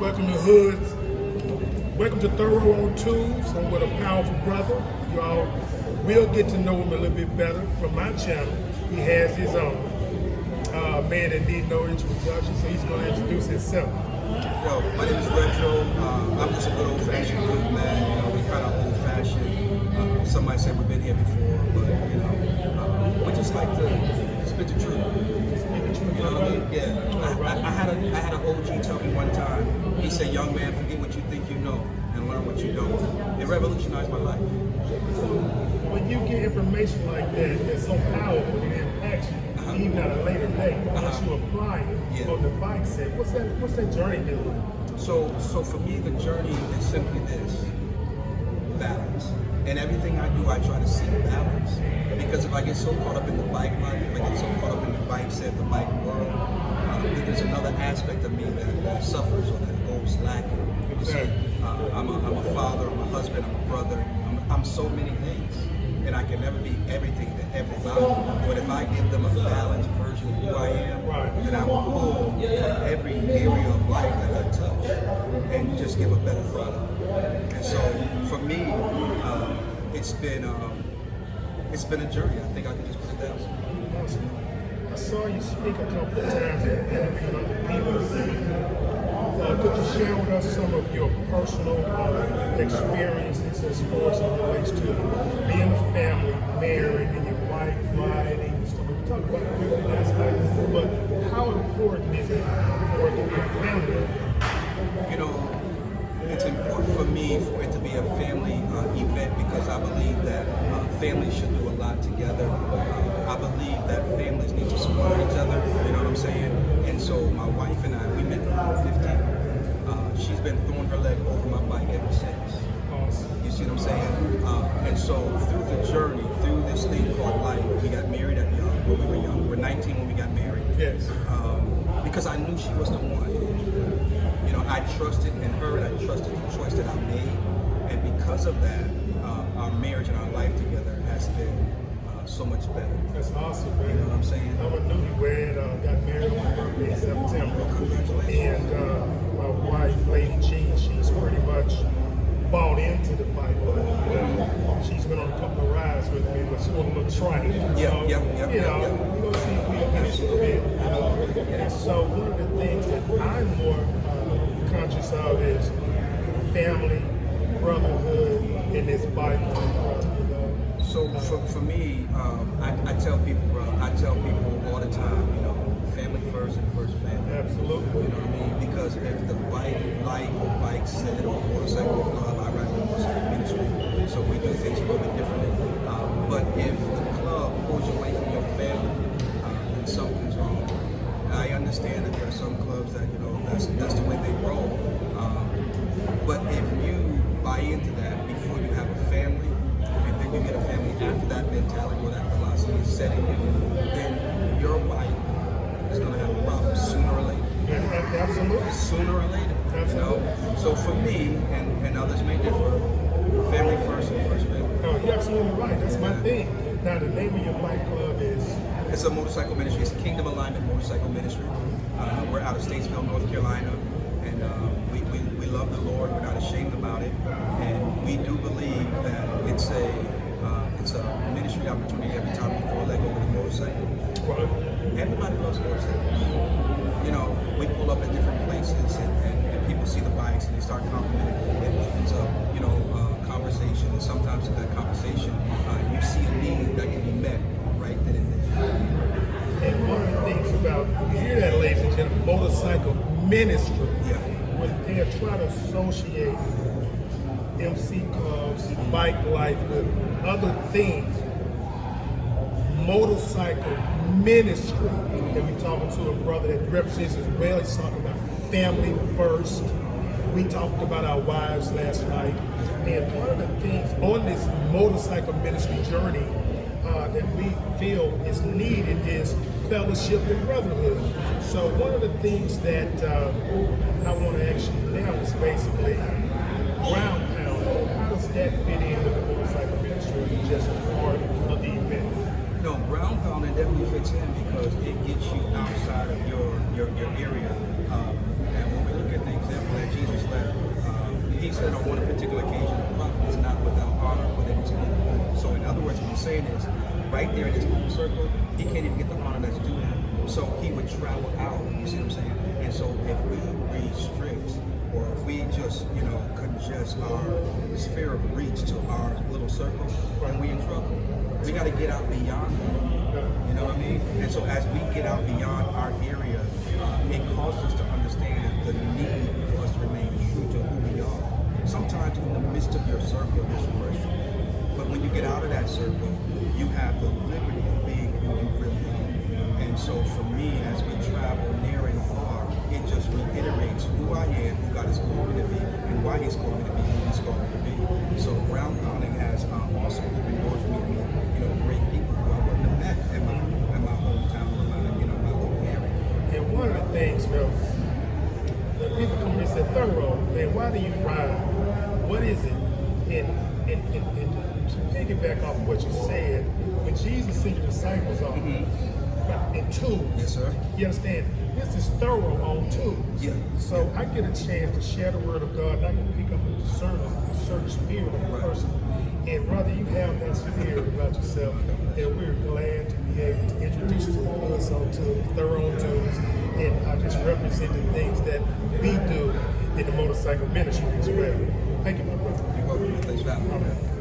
Welcome to Hoods. Welcome to Thorough on Tools. I'm with a powerful brother. Y'all will get to know him a little bit better from my channel. He has his own. Man that need no introduction, so he's going to introduce himself. Yo, my name is Retro. I'm just a good old-fashioned dude, man. You know, we kind of old-fashioned. Some might say we've been here before, but you know, we just like to spit the truth. You know what I mean? Yeah. I had an OG tell me one time. He said, "Young man, forget what you think you know and learn what you don't." It revolutionized my life. When you get information like that, that's so powerful, it impacts you. Even at a later date, once you apply it on the bike set, what's that journey doing? So for me, the journey is simply this: balance. And everything I do, I try to seek balance. Because if I get so caught up in the bike life, if I get so caught up in the bike set, the bike world, there's another aspect of me that suffers or that goes lacking. You see, I'm a father, I'm a husband, I'm a brother, I'm so many things. And I can never be everything to everybody. But if I give them a balanced version of who I am, then I will pull from every area of life that I touch and just give a better product. And so for me, it's been a journey. I think I can just put it down. Awesome. I saw you speak a couple of times in interviewing other people. Could you share with us some of your personal experiences as far as it relates to being a family, married, and your wife riding and stuff? We talk about everything that's like, but how important is it for it to be a family? You know, it's important for me for it to be a family event because I believe that families should do a lot together. I believe that families need to support each other, you know what I'm saying? And so my wife and I, we met when we were 15. She's been throwing her leg over my bike ever since. Awesome. You see what I'm saying? And so through the journey, through this thing called life, we got married at young, when we were young. We were 19 when we got married. Yes. Because I knew she was the one. You know, I trusted in her and I trusted the choice that I made. And because of that, our marriage and our life together has been so much better. That's awesome, man. You know what I'm saying? I'm a newlywed, got married on my birthday in September. Congratulations. And my wife, Lady Jean, she's pretty much bought into the bike life. She's been on a couple of rides with me, but she on a little trike. Yep. You know, we're going to see if we can get she fit. And so one of the things that I'm more conscious of is family, brotherhood in this bike life. So for me, I tell people, bro, all the time, you know, family first and first family. Absolutely. You know what I mean? Because if the bike life or bike set or motorcycle club, I ride the motorcycle ministry, so we do things a little bit differently. But if the club pulls you away from your family, then something's wrong. I understand that there are some clubs that, you know, that's the way they roll. But if you buy into that before you have a family, and then you get a family after that mentality or that philosophy is setting in, then your wife is going to have a problem sooner or later. Absolutely. Sooner or later. Absolutely. You know? So for me, and others may differ, family first and first family. No, you're absolutely right. That's my thing. Now, the name of your bike club is? It's a motorcycle ministry. It's Kingdom Alignment Motorcycle Ministry. We're out of Statesville, North Carolina, and we love the Lord. We're not ashamed about it, and we do believe that it's a ministry opportunity every time you throw a leg over the motorcycle. Everybody loves motorcycles. You know, we pull up at different places, and people see the bikes and they start complimenting. It opens up, you know, conversation, and sometimes in that conversation, you see a need that can be met right then and there. And one of the things about, you hear that, ladies and gentlemen, motorcycle ministry, when they try to associate MC clubs, bike life with other things, motorcycle ministry, and we're talking to a brother that represents as well. He's talking about family first. We talked about our wives last night, and one of the things on this motorcycle ministry journey that we feel is needed is fellowship and brotherhood. So one of the things that I want to ask you now is basically ground pound. How does that fit in with the motorcycle ministry? Just a part of the event. No, ground pounding definitely fits in because it gets you outside of your area. And when we look at the example that right there in his home circle, he can't even get the honor that's due him. So he would travel out, you see what I'm saying? And so if we restrict, or if we just, congest our sphere of reach to our little circle, then we in trouble. We got to get out beyond that. You know what I mean? And so as we get out beyond our area, it causes us to understand the need for us to remain true to who we are. Sometimes in the midst of your circle, there's pressure. But when you get out of that circle, you have the liberty of being who you really are. And so for me, as we travel near and far, it just reiterates who I am, who God has called me to be, and why He's called me to be who He's called me to be. So Ground Pounding has also opened doors for me to meet, great people who I wouldn't have met in my hometown or my local area. And one of the things, when people come and say, Thorough, man, why do you ride? What is it? And to piggyback off what you said, when Jesus sent the disciples off in tools, Yes, sir. you understand? This is thorough on tools. Yeah. So I get a chance to share the word of God, and I can pick up a certain spirit of a person. And brother, you have that spirit about yourself, and we're glad to be able to introduce to us onto thorough on tools. And I just represent the things that we do in the motorcycle ministry as well. Thank you, my brother. You're welcome. Thanks for having me.